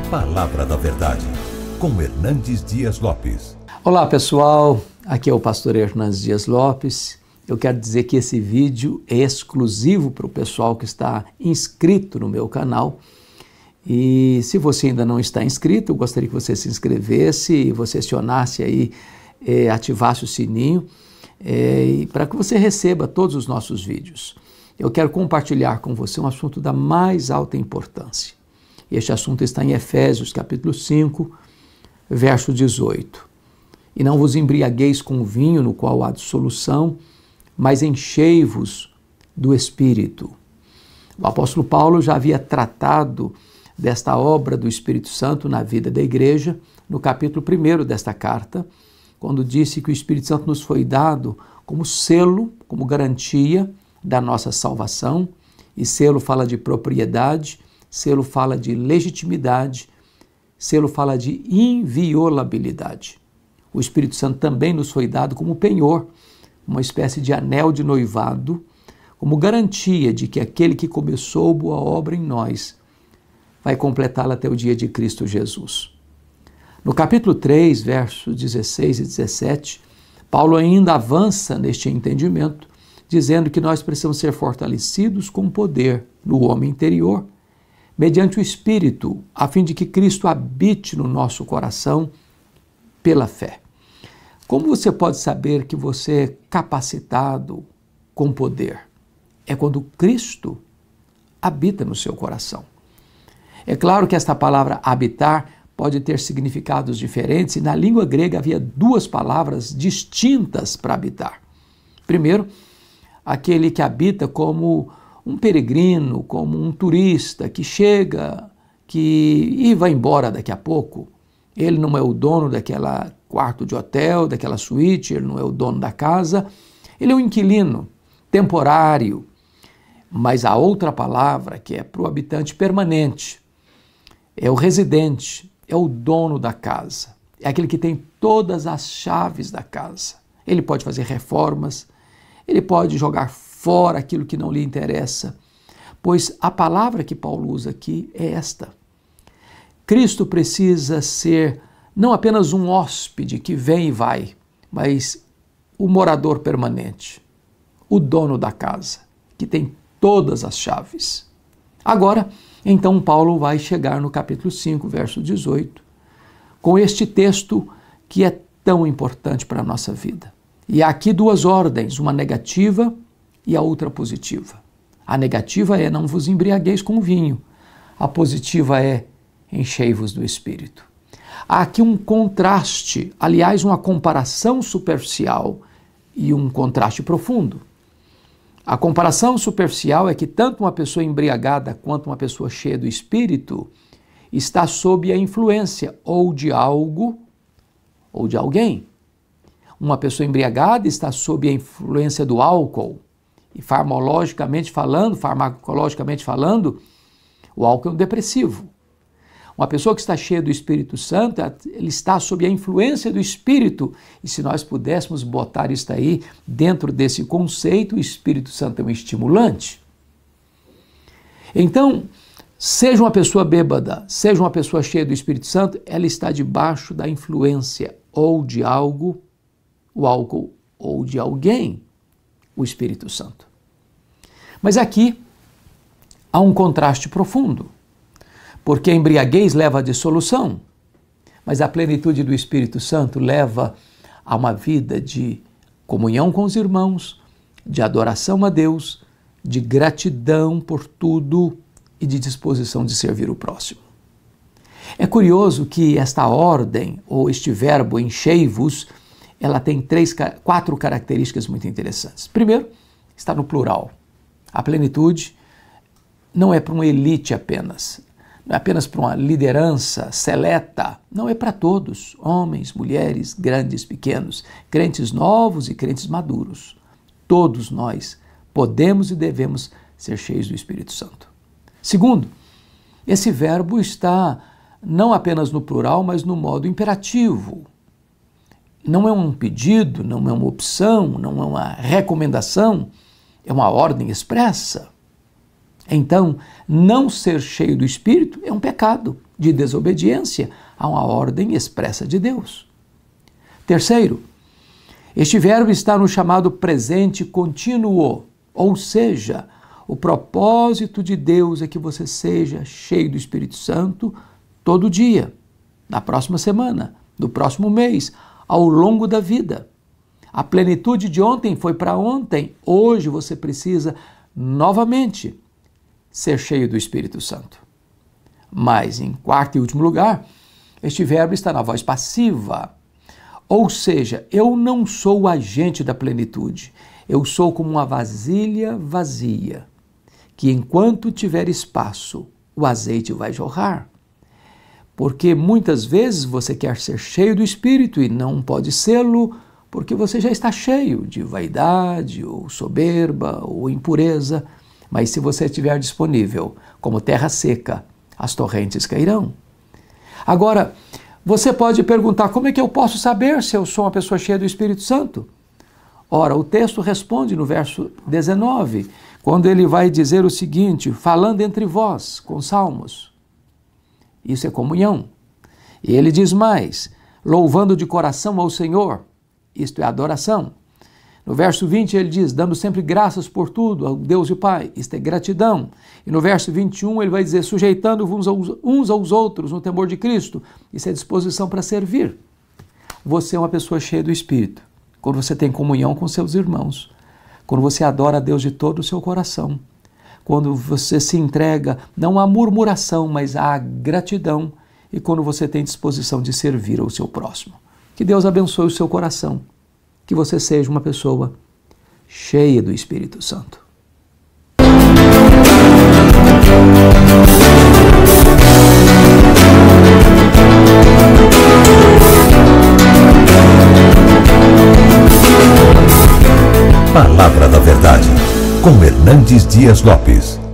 Palavra da Verdade, com Hernandes Dias Lopes. Olá pessoal, aqui é o pastor Hernandes Dias Lopes. Eu quero dizer que esse vídeo é exclusivo para o pessoal que está inscrito no meu canal. E se você ainda não está inscrito, eu gostaria que você se inscrevesse, você acionasse aí, ativasse o sininho, para que você receba todos os nossos vídeos. Eu quero compartilhar com você um assunto da mais alta importância. Este assunto está em Efésios, capítulo 5, verso 18. E não vos embriagueis com vinho, no qual há dissolução, mas enchei-vos do Espírito. O apóstolo Paulo já havia tratado desta obra do Espírito Santo na vida da igreja, no capítulo 1 desta carta, quando disse que o Espírito Santo nos foi dado como selo, como garantia da nossa salvação, e selo fala de propriedade, selo fala de legitimidade, selo fala de inviolabilidade. O Espírito Santo também nos foi dado como penhor, uma espécie de anel de noivado, como garantia de que aquele que começou boa obra em nós vai completá-la até o dia de Cristo Jesus. No capítulo 3, versos 16 e 17, Paulo ainda avança neste entendimento, dizendo que nós precisamos ser fortalecidos com poder no homem interior, mediante o Espírito, a fim de que Cristo habite no nosso coração pela fé. Como você pode saber que você é capacitado com poder? É quando Cristo habita no seu coração. É claro que esta palavra habitar pode ter significados diferentes, e na língua grega havia duas palavras distintas para habitar. Primeiro, aquele que habita como um peregrino, como um turista que chega e vai embora daqui a pouco. Ele não é o dono daquela quarto de hotel, daquela suíte, ele não é o dono da casa, ele é um inquilino temporário. Mas a outra palavra, que é para o habitante permanente, é o residente, é o dono da casa, é aquele que tem todas as chaves da casa. Ele pode fazer reformas, ele pode jogar fora aquilo que não lhe interessa, pois a palavra que Paulo usa aqui é esta. Cristo precisa ser não apenas um hóspede que vem e vai, mas o morador permanente, o dono da casa, que tem todas as chaves. Agora, então, Paulo vai chegar no capítulo 5, verso 18, com este texto que é tão importante para a nossa vida. E há aqui duas ordens, uma negativa e a outra positiva. A negativa é não vos embriagueis com vinho. A positiva é enchei-vos do Espírito. Há aqui um contraste, aliás, uma comparação superficial e um contraste profundo. A comparação superficial é que tanto uma pessoa embriagada quanto uma pessoa cheia do Espírito está sob a influência ou de algo ou de alguém. Uma pessoa embriagada está sob a influência do álcool. E farmacologicamente falando, o álcool é um depressivo. Uma pessoa que está cheia do Espírito Santo, ele está sob a influência do Espírito. E se nós pudéssemos botar isso aí dentro desse conceito, o Espírito Santo é um estimulante. Então, seja uma pessoa bêbada, seja uma pessoa cheia do Espírito Santo, ela está debaixo da influência ou de algo, o álcool, ou de alguém, o Espírito Santo. Mas aqui há um contraste profundo. Porque a embriaguez leva à dissolução, mas a plenitude do Espírito Santo leva a uma vida de comunhão com os irmãos, de adoração a Deus, de gratidão por tudo e de disposição de servir o próximo. É curioso que esta ordem, ou este verbo enchei-vos, ela tem quatro características muito interessantes. Primeiro, está no plural. A plenitude não é para uma elite apenas, não é apenas para uma liderança seleta, não é para todos, homens, mulheres, grandes, pequenos, crentes novos e crentes maduros. Todos nós podemos e devemos ser cheios do Espírito Santo. Segundo, esse verbo está não apenas no plural, mas no modo imperativo. Não é um pedido, não é uma opção, não é uma recomendação, é uma ordem expressa. Então, não ser cheio do Espírito é um pecado, de desobediência a uma ordem expressa de Deus. Terceiro, este verbo está no chamado presente contínuo, ou seja, o propósito de Deus é que você seja cheio do Espírito Santo todo dia, na próxima semana, no próximo mês, ao longo da vida. A plenitude de ontem foi para ontem, hoje você precisa novamente ser cheio do Espírito Santo. Mas, em quarto e último lugar, este verbo está na voz passiva. Ou seja, eu não sou o agente da plenitude. Eu sou como uma vasilha vazia, que enquanto tiver espaço, o azeite vai jorrar. Porque muitas vezes você quer ser cheio do Espírito e não pode sê-lo, porque você já está cheio de vaidade, ou soberba, ou impureza. Mas se você estiver disponível, como terra seca, as torrentes cairão. Agora, você pode perguntar, como é que eu posso saber se eu sou uma pessoa cheia do Espírito Santo? Ora, o texto responde no verso 19, quando ele vai dizer o seguinte, falando entre vós, com salmos. Isso é comunhão. E ele diz mais, louvando de coração ao Senhor, isto é adoração. No verso 20 ele diz, dando sempre graças por tudo ao Deus e o Pai, isto é gratidão. E no verso 21 ele vai dizer, sujeitando-vos uns aos outros no temor de Cristo, isso é disposição para servir. Você é uma pessoa cheia do Espírito, quando você tem comunhão com seus irmãos, quando você adora a Deus de todo o seu coração, quando você se entrega não à murmuração, mas à gratidão, e quando você tem disposição de servir ao seu próximo. Que Deus abençoe o seu coração, que você seja uma pessoa cheia do Espírito Santo. Palavra da Verdade, com Hernandes Dias Lopes.